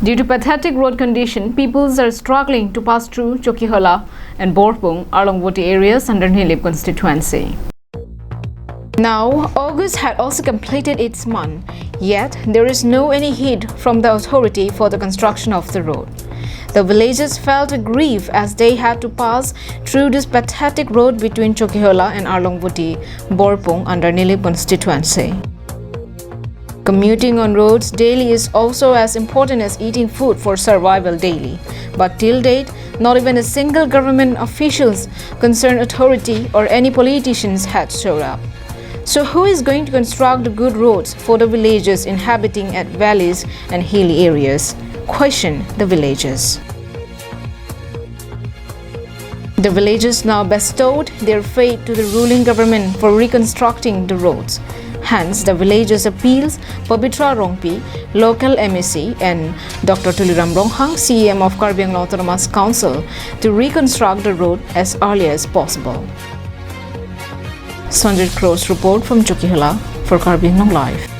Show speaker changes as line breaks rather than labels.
Due to pathetic road condition, peoples are struggling to pass through Chokihola and Borpung, Arlongvoti areas under Nilip constituency. Now, August had also completed its month, yet there is no any heed from the authority for the construction of the road. The villagers felt a grief as they had to pass through this pathetic road between Chokihola and Arlongvoti, Borpung under Nilip constituency. Commuting on roads daily is also as important as eating food for survival daily. But till date, not even a single government officials, concerned authority or any politicians had showed up. So who is going to construct the good roads for the villagers inhabiting at valleys and hilly areas? Question the villagers. The villagers now bestowed their fate to the ruling government for reconstructing the roads. Hence, the villagers appeals Pabitra Rongpi, local MEC, and Dr. Tuliram Ronghang, CEM of Karbi Anglong Autonomous Council, to reconstruct the road as early as possible. Sanjay Crow's report from Chokihola for Karbi Anglong Live.